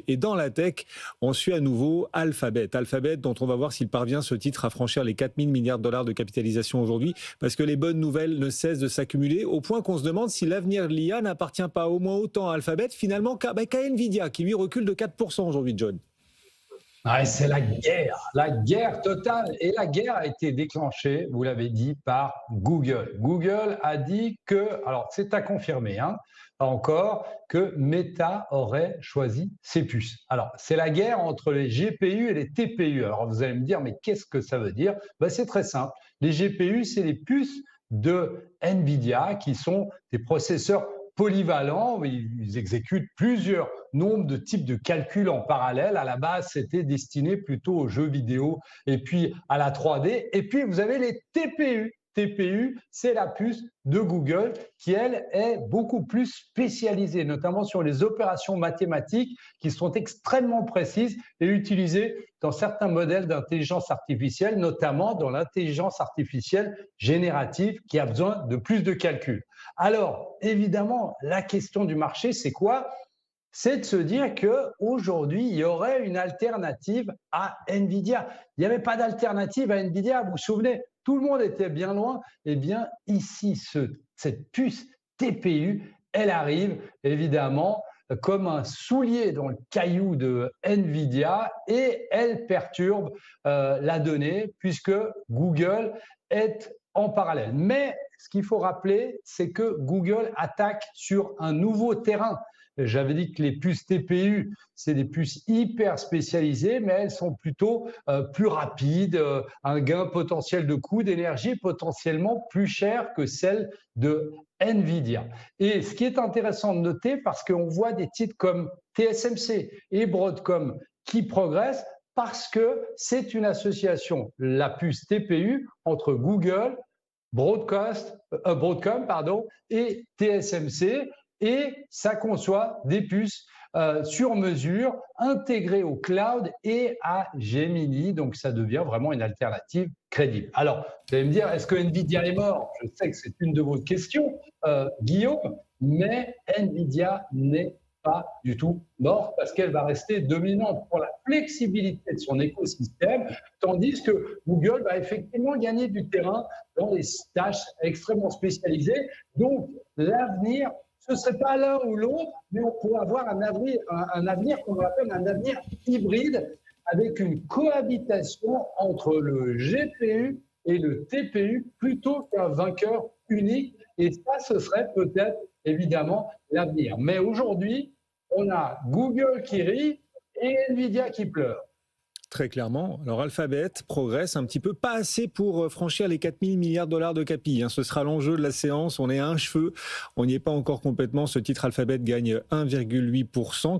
Et dans la tech, on suit à nouveau Alphabet. Alphabet, dont on va voir s'il parvient ce titre à franchir les 4 000 milliards de dollars de capitalisation aujourd'hui, parce que les bonnes nouvelles ne cessent de s'accumuler, au point qu'on se demande si l'avenir de l'IA n'appartient pas au moins autant à Alphabet, finalement, qu'à Nvidia, qui lui recule de 4% aujourd'hui, John. Ouais, c'est la guerre totale. Et la guerre a été déclenchée, vous l'avez dit, par Google. Google a dit que, alors c'est à confirmer, hein, pas encore, que Meta aurait choisi ses puces. Alors, c'est la guerre entre les GPU et les TPU. Alors, vous allez me dire, mais qu'est-ce que ça veut dire? Ben, c'est très simple. Les GPU, c'est les puces de Nvidia qui sont des processeurs polyvalents, ils exécutent plusieurs nombres de types de calculs en parallèle. À la base, c'était destiné plutôt aux jeux vidéo et puis à la 3D. Et puis, vous avez les TPU. TPU, c'est la puce de Google qui, elle, est beaucoup plus spécialisée, notamment sur les opérations mathématiques qui sont extrêmement précises et utilisées dans certains modèles d'intelligence artificielle, notamment dans l'intelligence artificielle générative qui a besoin de plus de calculs. Alors, évidemment, la question du marché, c'est quoi? C'est de se dire qu'aujourd'hui, il y aurait une alternative à Nvidia. Il n'y avait pas d'alternative à Nvidia, vous vous souvenez, tout le monde était bien loin. Eh bien, ici, cette puce TPU, elle arrive évidemment comme un soulier dans le caillou de Nvidia et elle perturbe la donnée puisque Google est en parallèle. Mais ce qu'il faut rappeler, c'est que Google attaque sur un nouveau terrain. J'avais dit que les puces TPU, c'est des puces hyper spécialisées, mais elles sont plutôt plus rapides, un gain potentiel de coût d'énergie potentiellement plus cher que celle de Nvidia. Et ce qui est intéressant de noter, parce qu'on voit des titres comme TSMC et Broadcom qui progressent, parce que c'est une association, la puce TPU, entre Google, Broadcom et TSMC, et ça conçoit des puces sur mesure intégrées au cloud et à Gemini, donc ça devient vraiment une alternative crédible. Alors, vous allez me dire, est-ce que Nvidia est mort? Je sais que c'est une de vos questions, Guillaume, mais Nvidia n'est pas du tout morte parce qu'elle va rester dominante pour la flexibilité de son écosystème, tandis que Google va effectivement gagner du terrain dans les tâches extrêmement spécialisées. Donc, l'avenir, ce ne serait pas l'un ou l'autre, mais on pourrait avoir un avenir qu'on appelle un avenir hybride avec une cohabitation entre le GPU et le TPU plutôt qu'un vainqueur unique. Et ça, ce serait peut-être évidemment l'avenir. Mais aujourd'hui, on a Google qui rit et Nvidia qui pleure. Très clairement. Alors Alphabet progresse un petit peu, pas assez pour franchir les 4 000 milliards de dollars de capi. Ce sera l'enjeu de la séance. On est à un cheveu. On n'y est pas encore complètement. Ce titre Alphabet gagne 1,8%.